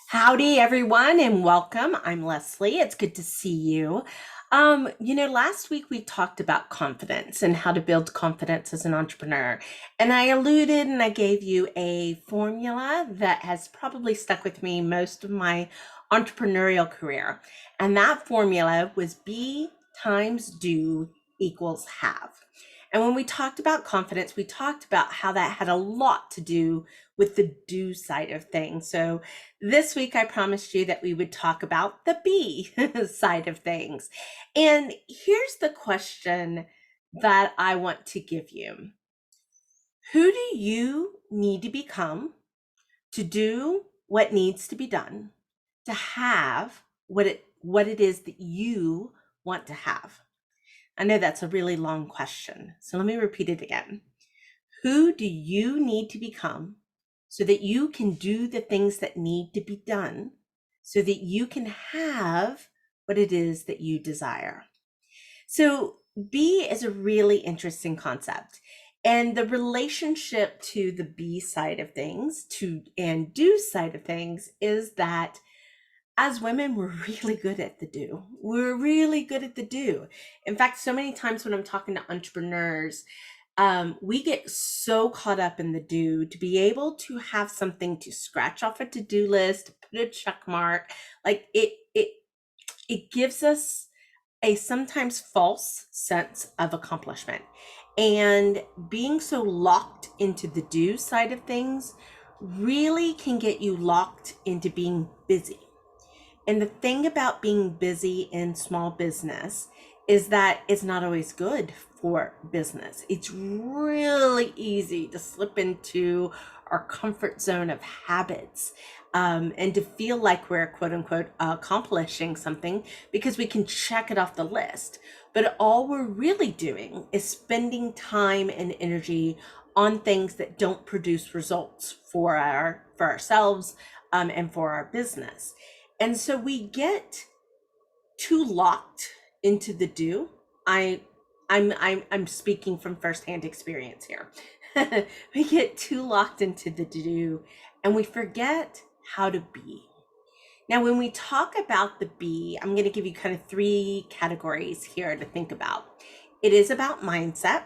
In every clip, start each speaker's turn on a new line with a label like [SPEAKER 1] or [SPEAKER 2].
[SPEAKER 1] Howdy, everyone, and welcome. I'm Leslie. It's good to see you. Last week we talked about confidence and how to build confidence as an entrepreneur. And I alluded and I gave you a formula that has probably stuck with me most of my entrepreneurial career. And that formula was be times do equals have. And when we talked about confidence, we talked about how that had a lot to do with the do side of things. So this week, I promised you that we would talk about the B side of things. And here's the question that I want to give you. Who do you need to become to do what needs to be done to have what it is that you want to have? I know that's a really long question, so let me repeat it again. Who do you need to become so that you can do the things that need to be done so that you can have what it is that you desire? So, B is a really interesting concept. And the relationship to the B side of things, to and do side of things, is that as women, we're really good at the do. We're really good at the do. In fact, so many times when I'm talking to entrepreneurs, we get so caught up in the do to be able to have something to scratch off a to-do list, put a check mark. Like it gives us a sometimes false sense of accomplishment. And being so locked into the do side of things really can get you locked into being busy. And the thing about being busy in small business is that it's not always good for business. It's really easy to slip into our comfort zone of habits, and to feel like we're quote unquote accomplishing something because we can check it off the list. But all we're really doing is spending time and energy on things that don't produce results for ourselves, and for our business. And so we get too locked into the do. I'm speaking from firsthand experience here. We get too locked into the do and we forget how to be. Now, when we talk about the B, I'm going to give you kind of three categories here to think about. It is about mindset.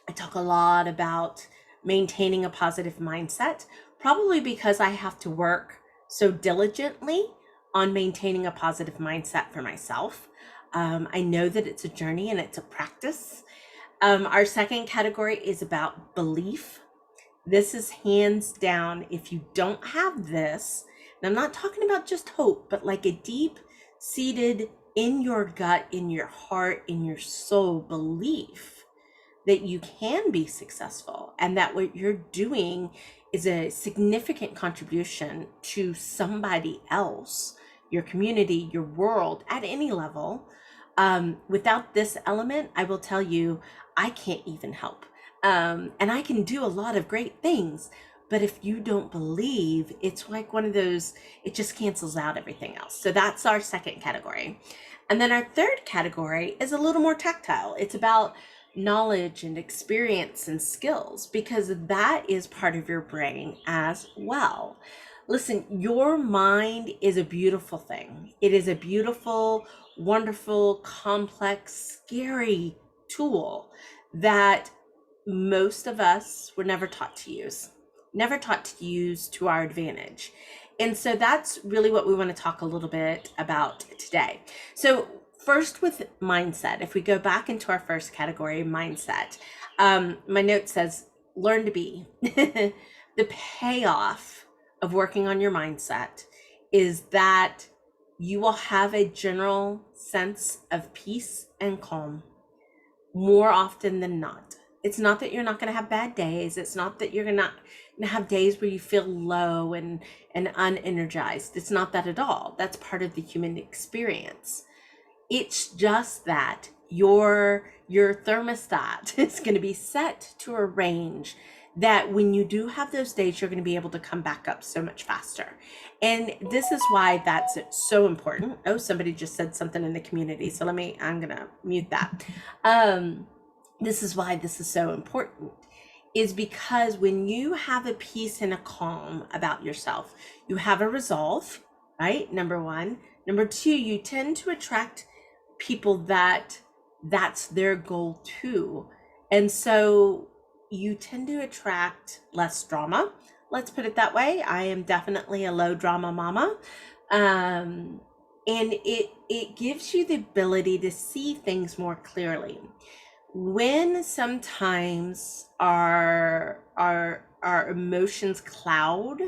[SPEAKER 1] I talk a lot about maintaining a positive mindset, probably because I have to work so diligently on maintaining a positive mindset for myself. I know that it's a journey and it's a practice. Our second category is about belief. This is hands down, if you don't have this, and I'm not talking about just hope, but like a deep seated in your gut, in your heart, in your soul belief that you can be successful and that what you're doing is a significant contribution to somebody else, your community, your world, at any level. Without this element, I will tell you, I can't even help. And I can do a lot of great things, but if you don't believe, it's like one of those, it just cancels out everything else. So that's our second category. And then our third category is a little more tactile. It's about knowledge and experience and skills, because that is part of your brain as well. Listen, your mind is a beautiful thing. It is a beautiful, wonderful, complex, scary tool that most of us were never taught to use, never taught to use to our advantage. And so that's really what we want to talk a little bit about today. So first, with mindset, if we go back into our first category, mindset, my note says learn to be. The payoff of working on your mindset is that you will have a general sense of peace and calm more often than not. It's not that you're not going to have bad days. It's not that you're not going to have days where you feel low and unenergized. It's not that at all. That's part of the human experience. It's just that your thermostat is going to be set to a range that when you do have those days, you're going to be able to come back up so much faster. And this is why that's so important. Oh, somebody just said something in the community. So I'm going to mute that. This is why this is so important. is because when you have a peace and a calm about yourself, you have a resolve, right? Number one. Number two, you tend to attract people that's their goal too. And so you tend to attract less drama. Let's put it that way. I am definitely a low drama mama. And it gives you the ability to see things more clearly. When sometimes our emotions cloud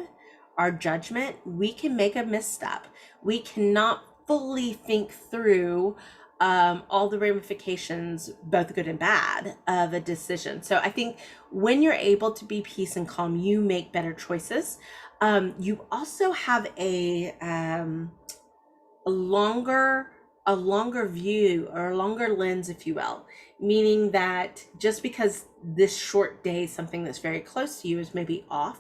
[SPEAKER 1] our judgment, we can make a misstep. We cannot fully think through all the ramifications, both good and bad, of a decision. So I think when you're able to be peace and calm, you make better choices. You also have a longer a longer view, or a longer lens, if you will, meaning that just because this short day, something that's very close to you, is maybe off,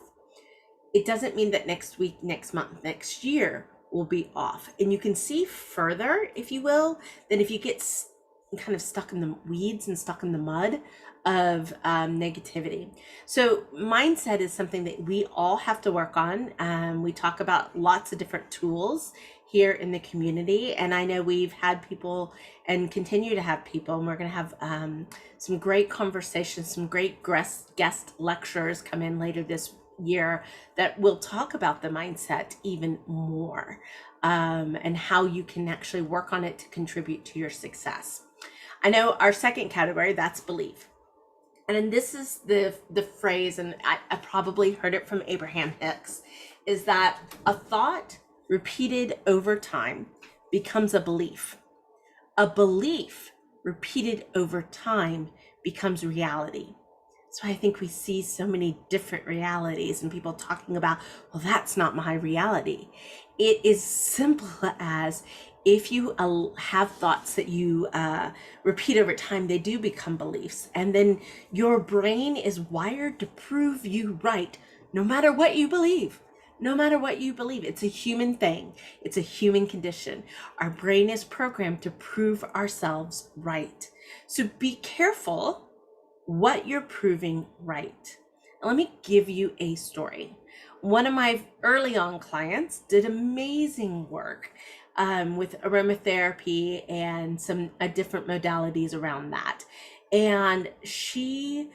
[SPEAKER 1] it doesn't mean that next week, next month, next year will be off. And you can see further, if you will, than if you get kind of stuck in the weeds and stuck in the mud of negativity. So mindset is something that we all have to work on. We talk about lots of different tools here in the community, and I know we've had people and continue to have people, and we're going to have some great conversations, some great guest lecturers come in later this year that will talk about the mindset even more, and how you can actually work on it to contribute to your success. I know our second category, that's belief. And then this is the phrase, and I probably heard it from Abraham Hicks, is that a thought repeated over time becomes a belief. A belief repeated over time becomes reality. So I think we see so many different realities and people talking about, well, that's not my reality. It is simple as, if you have thoughts that you repeat over time, they do become beliefs. And then your brain is wired to prove you right, no matter what you believe. No matter what you believe, it's a human thing. It's a human condition. Our brain is programmed to prove ourselves right. So be careful what you're proving right. Now, let me give you a story. One of my early on clients did amazing work with aromatherapy and some different modalities around that. And she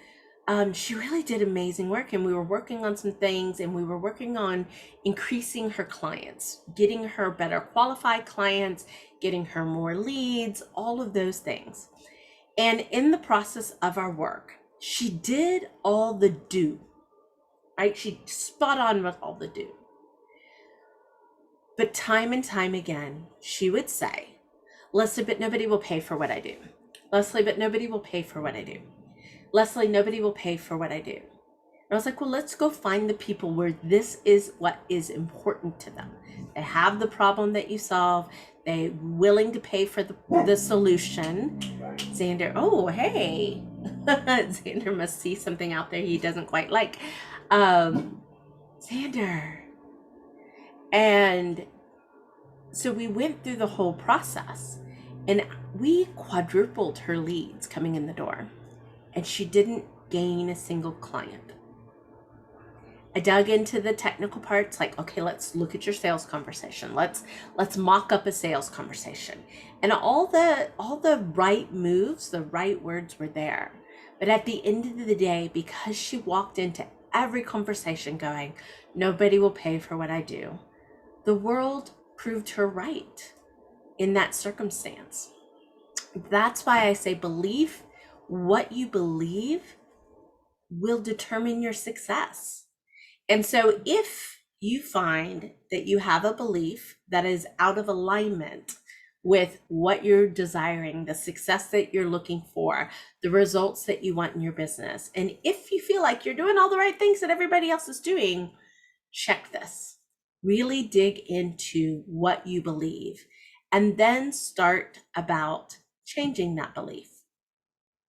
[SPEAKER 1] really did amazing work, and we were working on some things, and we were working on increasing her clients, getting her better qualified clients, getting her more leads, all of those things. And in the process of our work, she did all the do, right? She spot on with all the do. But time and time again, she would say, Leslie, but nobody will pay for what I do. Leslie, but nobody will pay for what I do. Leslie, nobody will pay for what I do. And I was like, well, let's go find the people where this is what is important to them. They have the problem that you solve. They're willing to pay for the solution. Xander, oh, hey. Xander must see something out there he doesn't quite like. Xander. And so we went through the whole process, and we quadrupled her leads coming in the door, and she didn't gain a single client. I dug into the technical parts, like, okay, let's look at your sales conversation. Let's mock up a sales conversation. And all the right moves, the right words were there. But at the end of the day, because she walked into every conversation going, nobody will pay for what I do, the world proved her right in that circumstance. That's why I say belief, what you believe will determine your success. And so if you find that you have a belief that is out of alignment with what you're desiring, the success that you're looking for, the results that you want in your business, and if you feel like you're doing all the right things that everybody else is doing, check this. Really dig into what you believe, and then start about changing that belief.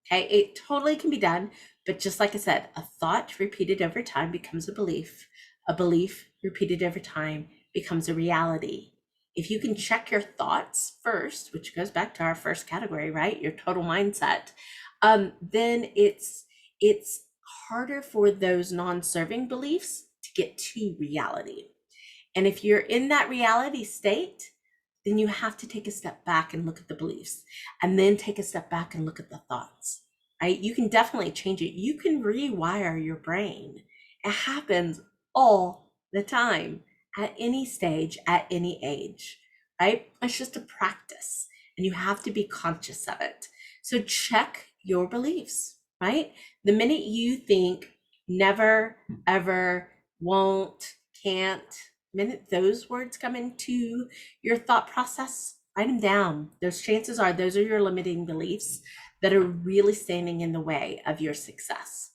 [SPEAKER 1] Okay, it totally can be done, but just like I said, a thought repeated over time becomes a belief. A belief repeated over time becomes a reality. If you can check your thoughts first, which goes back to our first category, right? Your total mindset, then it's harder for those non-serving beliefs to get to reality. And if you're in that reality state, then you have to take a step back and look at the beliefs, and then take a step back and look at the thoughts, right? You can definitely change it. You can rewire your brain. It happens all the time, at any stage, at any age, right? It's just a practice, and you have to be conscious of it. So check your beliefs, right? The minute you think never, ever, won't, can't, minute those words come into your thought process, write them down. Those chances are those are your limiting beliefs that are really standing in the way of your success.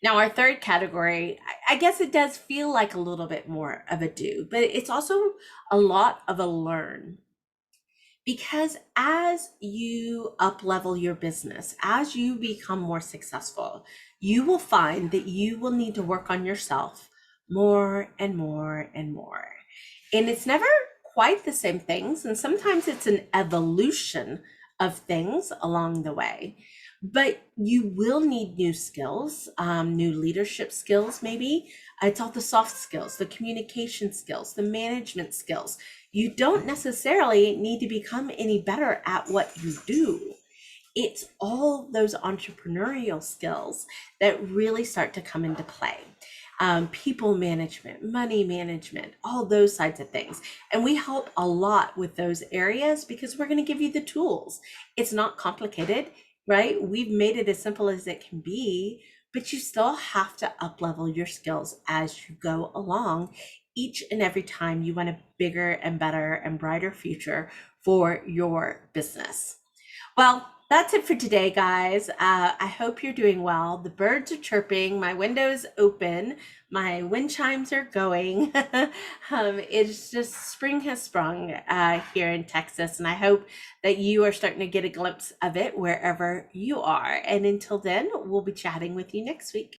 [SPEAKER 1] Now, our third category, I guess it does feel like a little bit more of a do, but it's also a lot of a learn. Because as you up level your business, as you become more successful, you will find that you will need to work on yourself more and more and more. And it's never quite the same things. And sometimes it's an evolution of things along the way. But you will need new skills, new leadership skills, maybe. It's all the soft skills, the communication skills, the management skills. You don't necessarily need to become any better at what you do. It's all those entrepreneurial skills that really start to come into play. People management, money management, all those sides of things. And we help a lot with those areas because we're going to give you the tools. It's not complicated, right? We've made it as simple as it can be, but you still have to up level your skills as you go along. Each and every time you want a bigger and better and brighter future for your business. Well, that's it for today, guys. I hope you're doing well. The birds are chirping, my window's open, my wind chimes are going. It's just spring has sprung here in Texas, and I hope that you are starting to get a glimpse of it wherever you are. And until then, we'll be chatting with you next week.